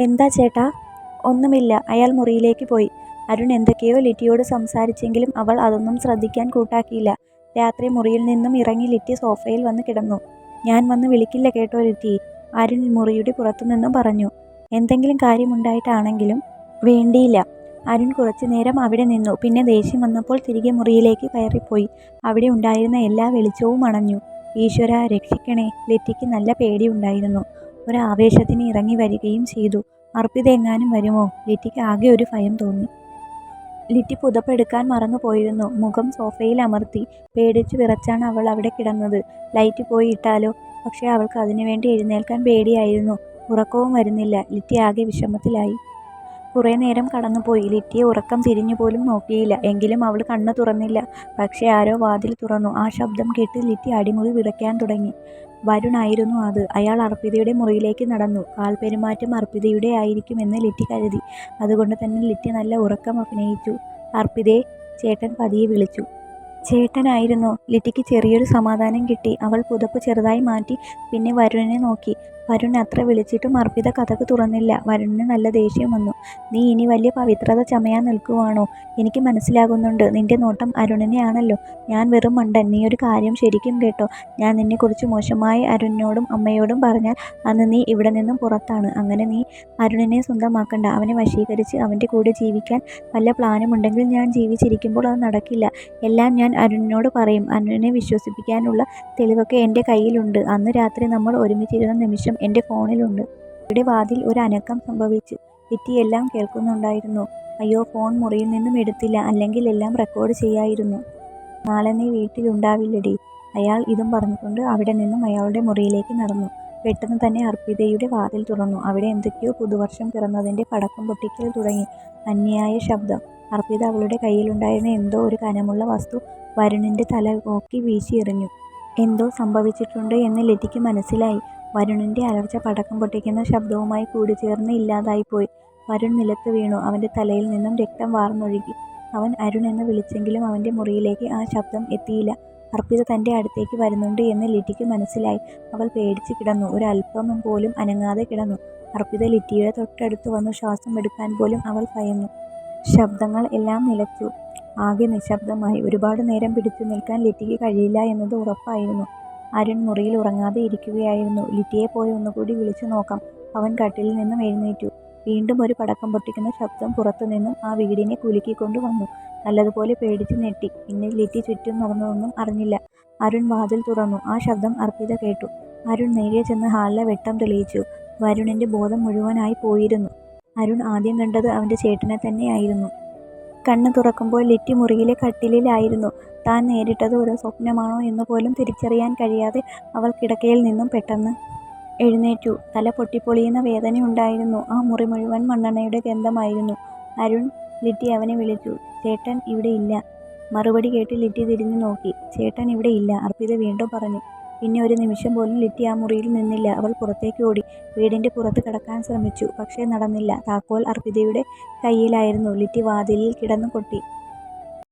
എന്താ ചേട്ടാ? ഒന്നുമില്ല. അയാൾ മുറിയിലേക്ക് പോയി. അരുൺ എന്തൊക്കെയോ ലിറ്റിയോട് സംസാരിച്ചെങ്കിലും അവൾ അതൊന്നും ശ്രദ്ധിക്കാൻ കൂട്ടാക്കിയില്ല. രാത്രി മുറിയിൽ നിന്നും ഇറങ്ങി ലിറ്റി സോഫയിൽ വന്ന് കിടന്നു. ഞാൻ വന്ന് വിളിക്കില്ല കേട്ടോ ലിറ്റി, അരുൺ മുറിയുടെ പുറത്തുനിന്നും പറഞ്ഞു. എന്തെങ്കിലും കാര്യമുണ്ടായിട്ടാണെങ്കിലും വേണ്ടിയില്ല. അരുൺ കുറച്ചു നേരം അവിടെ നിന്നു. പിന്നെ ദേഷ്യം വന്നപ്പോൾ തിരികെ മുറിയിലേക്ക് കയറിപ്പോയി. അവിടെ ഉണ്ടായിരുന്ന എല്ലാ വെളിച്ചവും അണഞ്ഞു. ഈശ്വരാ രക്ഷിക്കണേ. ലിറ്റിക്ക് നല്ല പേടിയുണ്ടായിരുന്നു. ഒരാവേശത്തിന് ഇറങ്ങി വരികയും ചെയ്തു. അർപ്പിത എങ്ങാനും വരുമോ? ലിറ്റിക്ക് ആകെ ഒരു ഭയം തോന്നി. ലിറ്റി പുതപ്പെടുക്കാൻ മറന്നുപോയിരുന്നു. മുഖം സോഫയിൽ അമർത്തി. പേടിച്ചു വിറച്ചാണ് അവൾ അവിടെ കിടന്നത്. ലൈറ്റ് പോയി ഇട്ടാലോ? പക്ഷേ അവൾക്ക് അതിനുവേണ്ടി എഴുന്നേൽക്കാൻ പേടിയായിരുന്നു. ഉറക്കവും വരുന്നില്ല. ലിറ്റി ആകെ വിഷമത്തിലായി. കുറേ നേരം കടന്നുപോയി. ലിറ്റിയെ ഉറക്കം തിരിഞ്ഞുപോലും നോക്കിയില്ല. എങ്കിലും അവൾ കണ്ണു തുറന്നില്ല. പക്ഷേ ആരോ വാതിൽ തുറന്നു. ആ ശബ്ദം കേട്ട് ലിറ്റി അടിമുടി വിറയ്ക്കാൻ തുടങ്ങി. വരുൺ ആയിരുന്നു അത്. അയാൾ അർപ്പിതയുടെ മുറിയിലേക്ക് നടന്നു. കാൽപെരുമാറ്റം അർപ്പിതയുടെ ആയിരിക്കുമെന്ന് ലിറ്റി കരുതി. അതുകൊണ്ട് തന്നെ ലിറ്റി നല്ല ഉറക്കം അഭിനയിച്ചു. അർപ്പിതേ, ചേട്ടൻ പതിയെ വിളിച്ചു. ചേട്ടനായിരുന്നോ? ലിറ്റിക്ക് ചെറിയൊരു സമാധാനം കിട്ടി. അവൾ പുതപ്പ് ചെറുതായി മാറ്റി. പിന്നെ വരുണിനെ നോക്കി. വരുൺ അത്ര വിളിച്ചിട്ടും അർപ്പിത കതക് തുറന്നില്ല. വരുണിന് നല്ല ദേഷ്യം വന്നു. നീ ഇനി വലിയ പവിത്രത ചമയാൻ നിൽക്കുവാണോ? എനിക്ക് മനസ്സിലാകുന്നുണ്ട്. നിന്റെ നോട്ടം അരുണിനെ ആണല്ലോ. ഞാൻ വെറും മണ്ടൻ. നീ ഒരു കാര്യം ശരിക്കും കേട്ടോ. ഞാൻ നിന്നെക്കുറിച്ച് മോശമായി അരുണിനോടും അമ്മയോടും പറഞ്ഞാൽ അന്ന് നീ ഇവിടെ നിന്നും പുറത്താണ്. അങ്ങനെ നീ അരുണിനെ സ്വന്തമാക്കണ്ട. അവനെ വശീകരിച്ച് അവൻ്റെ കൂടെ ജീവിക്കാൻ വല്ല പ്ലാനുമുണ്ടെങ്കിൽ ഞാൻ ജീവിച്ചിരിക്കുമ്പോൾ അത് നടക്കില്ല. എല്ലാം ഞാൻ അരുണിനോട് പറയും. അരുണിനെ വിശ്വസിപ്പിക്കാനുള്ള തെളിവൊക്കെ എൻ്റെ കയ്യിലുണ്ട്. അന്ന് രാത്രി നമ്മൾ ഒരുമിച്ചിരുന്ന നിമിഷം എൻ്റെ ഫോണിലുണ്ട്. ഇവിടെ വാതിൽ ഒരു അനക്കം സംഭവിച്ചു. ലിറ്റി എല്ലാം കേൾക്കുന്നുണ്ടായിരുന്നു. അയ്യോ, ഫോൺ മുറിയിൽ നിന്നും എടുത്തില്ല. അല്ലെങ്കിൽ എല്ലാം റെക്കോർഡ് ചെയ്യായിരുന്നു. നാളെ നീ വീട്ടിലുണ്ടാവില്ലടി. അയാൾ ഇതും പറഞ്ഞുകൊണ്ട് അവിടെ നിന്നും അയാളുടെ മുറിയിലേക്ക് നടന്നു. പെട്ടെന്ന് തന്നെ അർപ്പിതയുടെ വാതിൽ തുറന്നു. അവിടെ എന്തൊക്കെയോ പുതുവർഷം പിറന്നതിൻ്റെ പടക്കം പൊട്ടിക്കൽ തുടങ്ങി. അന്യായ ശബ്ദം. അർപ്പിത അവളുടെ കയ്യിലുണ്ടായിരുന്ന എന്തോ ഒരു കനമുള്ള വസ്തു വരുണിൻ്റെ തല നോക്കി വീശി എറിഞ്ഞു. എന്തോ സംഭവിച്ചിട്ടുണ്ട് എന്ന് ലിറ്റിക്ക് മനസ്സിലായി. വരുണിൻ്റെ അലർച്ച പടക്കം പൊട്ടിക്കുന്ന ശബ്ദവുമായി കൂടിച്ചേർന്ന് ഇല്ലാതായിപ്പോയി. വരുൺ നിലത്ത് വീണു. അവൻ്റെ തലയിൽ നിന്നും രക്തം വാർന്നൊഴുകി. അവൻ അരുൺ എന്ന് വിളിച്ചെങ്കിലും അവൻ്റെ മുറിയിലേക്ക് ആ ശബ്ദം എത്തിയില്ല. അർപ്പിത തൻ്റെ അടുത്തേക്ക് വരുന്നുണ്ട് എന്ന് ലിറ്റിക്ക് മനസ്സിലായി. അവൾ പേടിച്ച് കിടന്നു. ഒരല്പം പോലും അനങ്ങാതെ കിടന്നു. അർപ്പിത ലിറ്റിയുടെ തൊട്ടടുത്ത് വന്നു. ശ്വാസം എടുക്കാൻ പോലും അവൾ ഭയന്നു. ശബ്ദങ്ങൾ എല്ലാം നിലച്ചു. ആകെ നിശബ്ദമായി. ഒരുപാട് നേരം പിടിച്ചു നിൽക്കാൻ ലിറ്റിക്ക് കഴിയില്ല എന്നത് ഉറപ്പായിരുന്നു. അരുൺ മുറിയിൽ ഉറങ്ങാതെ ഇരിക്കുകയായിരുന്നു. ലിറ്റിയെ പോയി ഒന്നുകൂടി വിളിച്ചു നോക്കാം. അവൻ കട്ടിലിൽ നിന്നും എഴുന്നേറ്റു. വീണ്ടും ഒരു പടക്കം പൊട്ടിക്കുന്ന ശബ്ദം പുറത്തുനിന്നും ആ വീടിനെ കുലുക്കിക്കൊണ്ട് വന്നു. നല്ലതുപോലെ പേടിച്ച് ഞെട്ടി. പിന്നെ ലിറ്റി ചുറ്റും നടന്നതൊന്നും അറിഞ്ഞില്ല. അരുൺ വാതിൽ തുറന്നു. ആ ശബ്ദം അർപ്പിത കേട്ടു. അരുൺ നേരെ ചെന്ന് ഹാളിലെ വെട്ടം തെളിയിച്ചു. വരുണിൻ്റെ ബോധം മുഴുവനായി പോയിരുന്നു. അരുൺ ആദ്യം കണ്ടത് അവൻ്റെ ചേട്ടനെ തന്നെയായിരുന്നു. കണ്ണ് തുറക്കുമ്പോൾ ലിറ്റി മുറിയിലെ കട്ടിലിലായിരുന്നു. താൻ നേരിട്ടത് ഒരു സ്വപ്നമാണോ എന്ന് പോലും തിരിച്ചറിയാൻ കഴിയാതെ അവൾ കിടക്കയിൽ നിന്നും പെട്ടെന്ന് എഴുന്നേറ്റു. തല പൊട്ടിപ്പൊളിയുന്ന വേദനയുണ്ടായിരുന്നു. ആ മുറി മുഴുവൻ മണ്ണെണ്ണയുടെ ഗന്ധമായിരുന്നു. അരുൺ, ലിറ്റി അവനെ വിളിച്ചു. ചേട്ടൻ ഇവിടെ ഇല്ല. മറുപടി കേട്ട് ലിറ്റി തിരിഞ്ഞു നോക്കി. ചേട്ടൻ ഇവിടെ ഇല്ല, അർപ്പിത വീണ്ടും പറഞ്ഞു. പിന്നെ ഒരു നിമിഷം പോലും ലിറ്റി ആ മുറിയിൽ നിന്നില്ല. അവൾ പുറത്തേക്ക് ഓടി. വീടിൻ്റെ പുറത്ത് കടക്കാൻ ശ്രമിച്ചു. പക്ഷേ നടന്നില്ല. താക്കോൽ അർപ്പിതയുടെ കയ്യിലായിരുന്നു. ലിറ്റി വാതിലിൽ കിടന്നു കൊട്ടി.